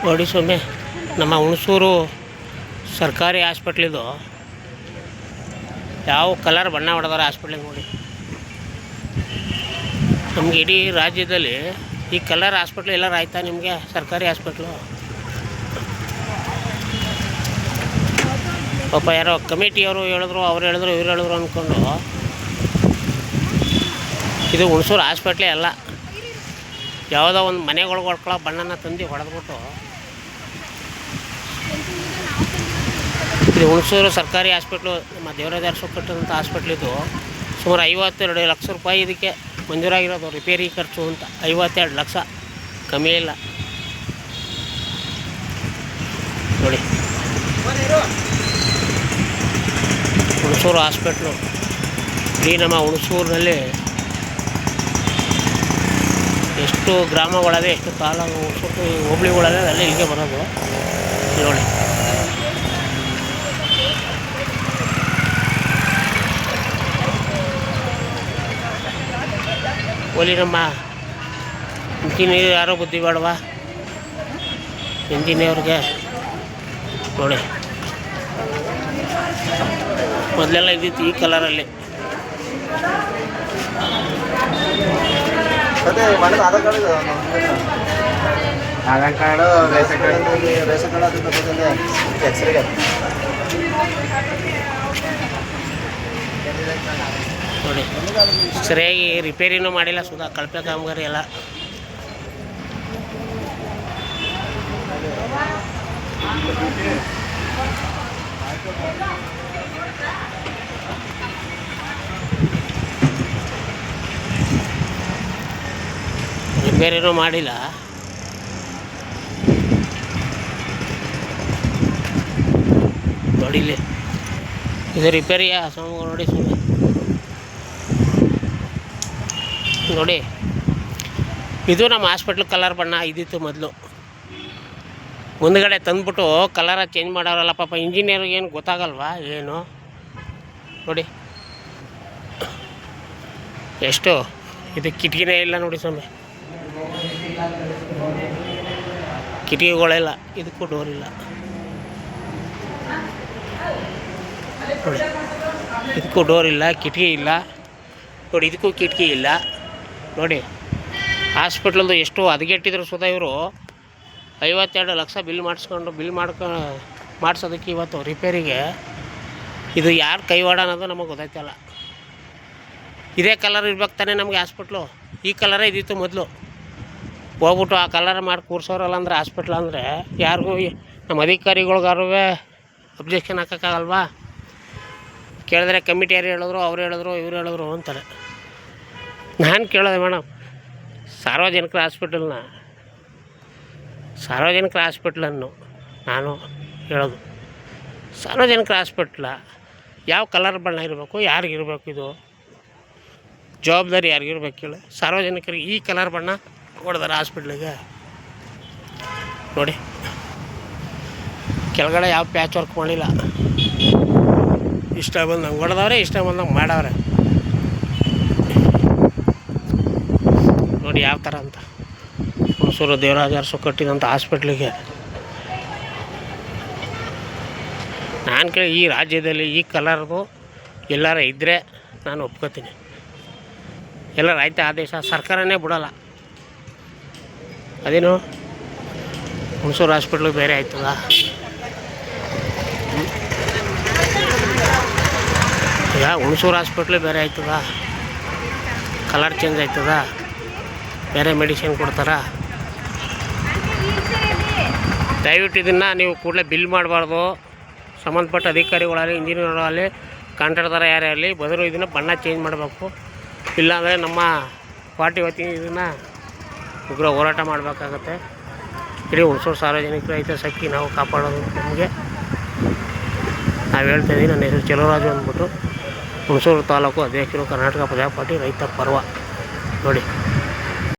ನೋಡಿ ಸೊಮ್ಮೆ ನಮ್ಮ ಹುಣಸೂರು ಸರ್ಕಾರಿ ಹಾಸ್ಪಿಟ್ಲಿದು ಯಾವ ಕಲರ್ ಬಣ್ಣ ಹೊಡೆದಾರೆ ಹಾಸ್ಪಿಟ್ಲಿಗೆ ನೋಡಿ. ನಮಗೆ ಇಡೀ ರಾಜ್ಯದಲ್ಲಿ ಈ ಕಲರ್ ಹಾಸ್ಪಿಟ್ಲ್ ಎಲ್ಲರೂ ಆಯ್ತಾ ನಿಮಗೆ? ಸರ್ಕಾರಿ ಹಾಸ್ಪಿಟ್ಲು ಪಾಪ ಯಾರೋ ಕಮಿಟಿಯವರು ಹೇಳಿದ್ರು, ಅವ್ರು ಹೇಳಿದ್ರು, ಇವ್ರು ಹೇಳಿದ್ರು ಅಂದ್ಕೊಂಡು ಇದು ಹುಣಸೂರು ಹಾಸ್ಪಿಟ್ಲೇ ಅಲ್ಲ. ಯಾವುದೋ ಒಂದು ಮನೆಗಳಿಗೆ ಹೊಡ್ಕೊಳ್ಳೋ ಬಣ್ಣನ ತಂದು ಹೊಡೆದ್ಬಿಟ್ಟು ಇದು ಹುಣಸೂರು ಸರ್ಕಾರಿ ಹಾಸ್ಪಿಟ್ಲು ನಮ್ಮ ದೇವರಾಜ ಅರಸು ಕಟ್ಟಿದಂಥ ಹಾಸ್ಪಿಟ್ಲಿದ್ದು ಸುಮಾರು 52 ಲಕ್ಷ ರೂಪಾಯಿ ಇದಕ್ಕೆ ಮಂಜೂರಾಗಿರೋದು ರಿಪೇರಿ ಖರ್ಚು ಅಂತ. 52 ಲಕ್ಷ, ಕಮ್ಮಿ ಇಲ್ಲ ನೋಡಿ. ಹುಣಸೂರು ಹಾಸ್ಪಿಟ್ಲು ಇಡೀ ನಮ್ಮ ಹುಣಸೂರಿನಲ್ಲಿ ಎಷ್ಟು ಗ್ರಾಮಗಳವೆ, ಎಷ್ಟು ತಾಲೂಕು ಹೋಬಳಿಗಳವೆ, ಅಲ್ಲೇ ಇಲ್ಲಿಗೆ ಬರೋದು ನೋಡಿ. ಒಲಿ ನಮ್ಮ ಇಂಜಿನಿಯರ್ ಯಾರೋ ಬುದ್ಧಿ ಬೇಡವಾ ಇಂಜಿನಿಯರ್ಗೆ ನೋಡಿ. ಮೊದಲೆಲ್ಲ ಇದ್ದಿತ್ತು ಈ ಕಲರಲ್ಲಿ. ಆಧಾರ್ ಕಾರ್ಡು, ರೇಷನ್ ಕಾರ್ಡ್ ಅದು ಎಕ್ಸ್ರೇಗೆ ನೋಡಿ. ಸರಿಯಾಗಿ ರಿಪೇರಿನೂ ಮಾಡಿಲ್ಲ, ಸುಧಾ ಕಳಪೆ ಕಾಮಗಾರಿ ಎಲ್ಲ. ರಿಪೇರಿನೂ ಮಾಡಿಲ್ಲ. ನೋಡಿ ಇಲ್ಲಿ ಇದು ರಿಪೇರಿಯ ನೋಡಿ ಸುಮ್ಮನೆ ನೋಡಿ. ಇದು ನಮ್ಮ ಹಾಸ್ಪಿಟ್ಲ್ ಕಲರ್ ಬಣ್ಣ ಇದ್ದಿತ್ತು ಮೊದಲು. ಮುಂದ್ಗಡೆ ತಂದ್ಬಿಟ್ಟು ಕಲರ ಚೇಂಜ್ ಮಾಡೋರಲ್ಲ ಪಾಪ. ಇಂಜಿನಿಯರ್ಗೆ ಏನು ಗೊತ್ತಾಗಲ್ವಾ ಏನು ನೋಡಿ. ಎಷ್ಟು ಇದು ಕಿಟಕಿನೇ ಇಲ್ಲ ನೋಡಿ ಸ್ವಾಮಿ, ಕಿಟಕಿಗಳೆಲ್ಲ, ಇದಕ್ಕೂ ಡೋರ್ ಇಲ್ಲ ನೋಡಿ. ಇದಕ್ಕೂ ಡೋರ್ ಇಲ್ಲ, ಕಿಟಕಿ ಇಲ್ಲ ನೋಡಿ. ಇದಕ್ಕೂ ಕಿಟಕಿ ಇಲ್ಲ ನೋಡಿ. ಹಾಸ್ಪಿಟ್ಲದು ಎಷ್ಟು ಹದಗೆಟ್ಟಿದ್ರು ಸುಧಾ ಇವರು 52 ಲಕ್ಷ ಬಿಲ್ ಮಾಡಿಸೋದಕ್ಕೆ ಇವತ್ತು ರಿಪೇರಿಗೆ. ಇದು ಯಾರು ಕೈವಾಡ ಅನ್ನೋದು ನಮಗೆ ಗೊತ್ತಾಯ್ತಲ್ಲ. ಇದೇ ಕಲರ್ ಇರ್ಬೇಕು ತಾನೇ ನಮಗೆ ಹಾಸ್ಪಿಟ್ಲು. ಈ ಕಲರೇ ಇದ್ದಿತ್ತು ಮೊದಲು. ಹೋಗ್ಬಿಟ್ಟು ಆ ಕಲರ್ ಮಾಡಿ ಕೂರ್ಸೋರಲ್ಲ ಅಂದರೆ ಹಾಸ್ಪಿಟ್ಲ್ ಅಂದರೆ ಯಾರಿಗೂ ನಮ್ಮ ಅಧಿಕಾರಿಗಳ್ಗಾರು ಅಬ್ಜೆಕ್ಷನ್ ಹಾಕೋಕ್ಕಾಗಲ್ವಾ? ಕೇಳಿದ್ರೆ ಕಮಿಟಿ ಯಾರು ಹೇಳಿದ್ರು, ಅವ್ರು ಹೇಳಿದ್ರು, ಇವ್ರು ಹೇಳಿದ್ರು ಅಂತಾರೆ. ನಾನು ಕೇಳೋದೆ ಮೇಡಮ್, ಸಾರ್ವಜನಿಕರ ಹಾಸ್ಪಿಟ್ಲನ್ನು ನಾನು ಹೇಳೋದು, ಸಾರ್ವಜನಿಕರ ಹಾಸ್ಪಿಟ್ಲ ಯಾವ ಕಲರ್ ಬಣ್ಣ ಇರಬೇಕು, ಯಾರಿಗಿರಬೇಕು? ಇದು ಜವಾಬ್ದಾರಿ ಯಾರಿಗಿರ್ಬೇಕು ಹೇಳಿ? ಸಾರ್ವಜನಿಕರಿಗೆ ಈ ಕಲರ್ ಬಣ್ಣ ಹೊಡೆದಾರೆ ಹಾಸ್ಪಿಟ್ಲಿಗೆ ನೋಡಿ. ಕೆಳಗಡೆ ಯಾವ ಪ್ಯಾಚ್ ವರ್ಕ್ ಮಾಡಿಲ್ಲ. ಇಷ್ಟ ಬಂದಂಗೆ ಹೊಡೆದವ್ರೆ, ಇಷ್ಟ ಬಂದಂಗೆ ಮಾಡವ್ರೆ ನೋಡಿ ಯಾವ ಥರ ಅಂತ. ಹುಣಸೂರು ದೇವರಾಜ ಅರಸು ಕಟ್ಟಿದಂಥ ಹಾಸ್ಪಿಟ್ಲಿಗೆ ನಾನು ಕೇಳಿ ಈ ರಾಜ್ಯದಲ್ಲಿ ಈ ಕಲರ್ದು ಎಲ್ಲರ ಇದ್ದರೆ ನಾನು ಒಪ್ಕೋತೀನಿ. ಎಲ್ಲರ ಆಯ್ತಾ ಆದೇಶ ಸರ್ಕಾರನೇ ಬಿಡೋಲ್ಲ. ಅದೇನು ಹುಣಸೂರು ಹಾಸ್ಪಿಟ್ಲು ಬೇರೆ ಆಯ್ತದ, ಈಗ ಹುಣಸೂರು ಹಾಸ್ಪಿಟ್ಲು ಬೇರೆ ಆಯ್ತದ, ಕಲರ್ ಚೇಂಜ್ ಆಯ್ತದ, ಬೇರೆ ಮೆಡಿಸಿನ್ ಕೊಡ್ತಾರ? ದಯವಿಟ್ಟು ಇದನ್ನು ನೀವು ಕೂಡಲೇ ಬಿಲ್ ಮಾಡಬಾರ್ದು. ಸಂಬಂಧಪಟ್ಟ ಅಧಿಕಾರಿಗಳಾಗಲಿ, ಇಂಜಿನಿಯರ್ಗಳಾಗಲಿ, ಕಾಂಟ್ರಾಕ್ಟರ್ ಯಾರೇ ಆಗಲಿ ಬದಲು ಇದನ್ನು ಬಣ್ಣ ಚೇಂಜ್ ಮಾಡಬೇಕು. ಇಲ್ಲಾಂದರೆ ನಮ್ಮ ಪಾರ್ಟಿ ವತಿಯಿಂದ ಇದನ್ನು ಉಗ್ರ ಹೋರಾಟ ಮಾಡಬೇಕಾಗತ್ತೆ. ಇಡೀ ಹುಣಸೂರು ಸಾರ್ವಜನಿಕರ ಹಿತಾಸಕ್ತಿ ನಾವು ಕಾಪಾಡೋದು ನಮಗೆ ನಾವು ಹೇಳ್ತಾಯಿದ್ದೀವಿ. ನನ್ನ ಹೆಸರು ಚೆಲುವರಾಜು ಅಂದ್ಬಿಟ್ಟು, ಹುಣಸೂರು ತಾಲೂಕು ಅಧ್ಯಕ್ಷರು, ಕರ್ನಾಟಕ ಪ್ರಜಾ ಪಾರ್ಟಿ ರೈತ ಪರ್ವ ನೋಡಿ.